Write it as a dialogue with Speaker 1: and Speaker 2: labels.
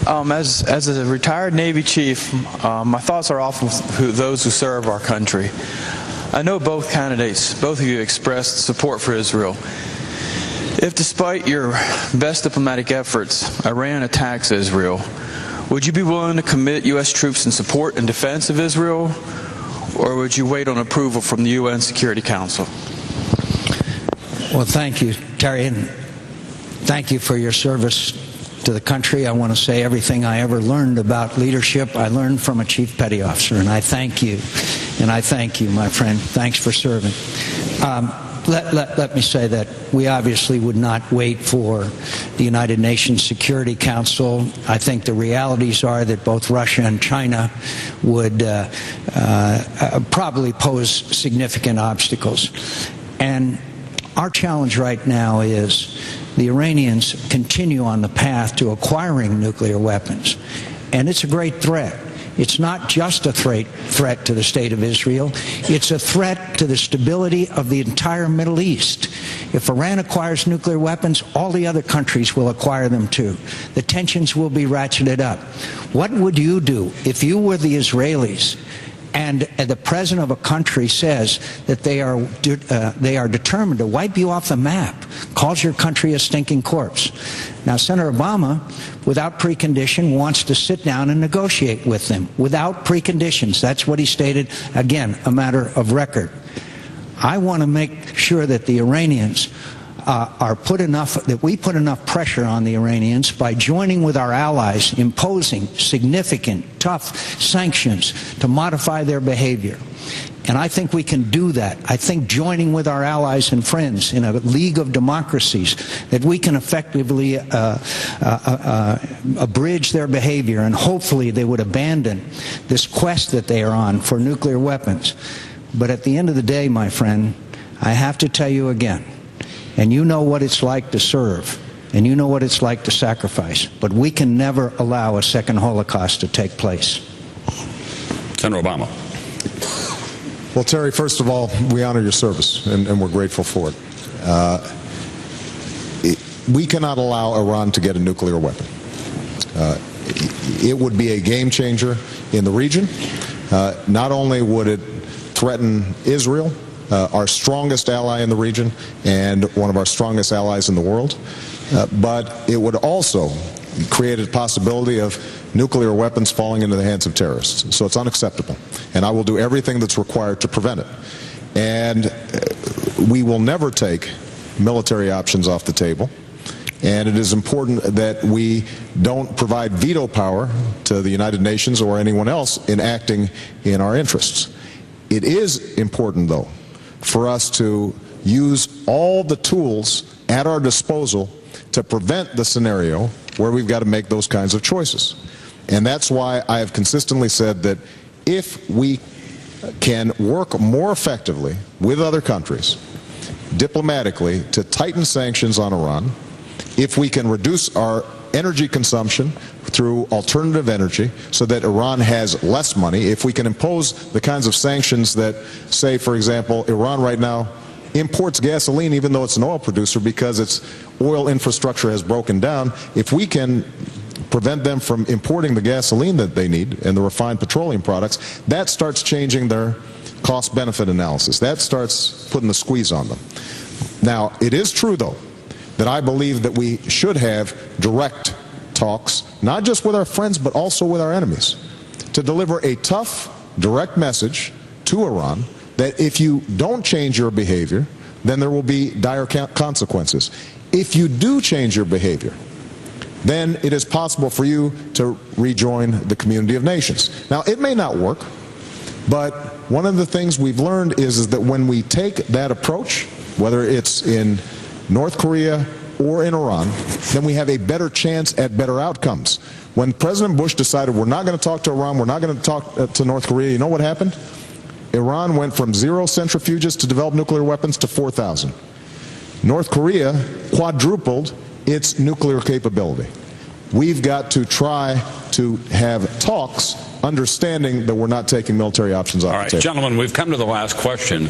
Speaker 1: As a retired Navy chief, my thoughts are often with those who serve our country. I know both candidates, both of you expressed support for Israel. If despite your best diplomatic efforts, Iran attacks Israel, would you be willing to commit U.S. troops in support and defense of Israel, or would you wait on approval from the UN Security Council?
Speaker 2: Well, thank you, Terry, and thank you for your service to the country. I want to say everything I ever learned about leadership, I learned from a Chief Petty Officer, and I thank you. And I thank you, my friend. Thanks for serving. Let me say that we obviously would not wait for the United Nations Security Council. I think the realities are that both Russia and China would probably pose significant obstacles. And our challenge right now is the Iranians continue on the path to acquiring nuclear weapons. And it's a great threat. It's not just a threat to the state of Israel. It's a threat to the stability of the entire Middle East. If Iran acquires nuclear weapons, all the other countries will acquire them too. The tensions will be ratcheted up. What would you do if you were the Israelis and the president of a country says that they are determined to wipe you off the map, calls your country a stinking corpse? Now, Senator Obama, without precondition, wants to sit down and negotiate with them without preconditions. That's what he stated. Again, a matter of record. I want to make sure that the Iranians that we put enough pressure on the Iranians by joining with our allies, imposing significant, tough sanctions to modify their behavior. And I think we can do that. I think joining with our allies and friends in a league of democracies, that we can effectively abridge their behavior, and hopefully they would abandon this quest that they are on for nuclear weapons. But at the end of the day, my friend, I have to tell you again, and you know what it's like to serve, and you know what it's like to sacrifice, but we can never allow a second Holocaust to take place.
Speaker 3: Senator Obama.
Speaker 4: Well, Terry, first of all, we honor your service, and we're grateful for it. We cannot allow Iran to get a nuclear weapon. It would be a game changer in the region. Not only would it threaten Israel, our strongest ally in the region and one of our strongest allies in the world, but it would also create a possibility of nuclear weapons falling into the hands of terrorists. So it's unacceptable, and I will do everything that's required to prevent it. And we will never take military options off the table, and it is important that we don't provide veto power to the United Nations or anyone else in acting in our interests. It is important, though, for us to use all the tools at our disposal to prevent the scenario where we've got to make those kinds of choices. And that's why I have consistently said that if we can work more effectively with other countries, diplomatically, to tighten sanctions on Iran, if we can reduce our energy consumption through alternative energy so that Iran has less money, if we can impose the kinds of sanctions that, say, for example, Iran right now imports gasoline even though it's an oil producer because its oil infrastructure has broken down, if we can prevent them from importing the gasoline that they need and the refined petroleum products, that starts changing their cost-benefit analysis. That starts putting the squeeze on them. Now, it is true, though, that I believe that we should have direct talks, not just with our friends, but also with our enemies, to deliver a tough, direct message to Iran that if you don't change your behavior, then there will be dire consequences. If you do change your behavior, then it is possible for you to rejoin the community of nations. Now, it may not work, but one of the things we've learned is that when we take that approach, whether it's in North Korea or in Iran, then we have a better chance at better outcomes. When President Bush decided we're not going to talk to Iran, we're not going to talk to North Korea, you know what happened? Iran went from 0 centrifuges to develop nuclear weapons to 4,000. North Korea quadrupled its nuclear capability. We've got to try to have talks, understanding that we're not taking military options off the table.
Speaker 3: All right, gentlemen, we've come to the last question.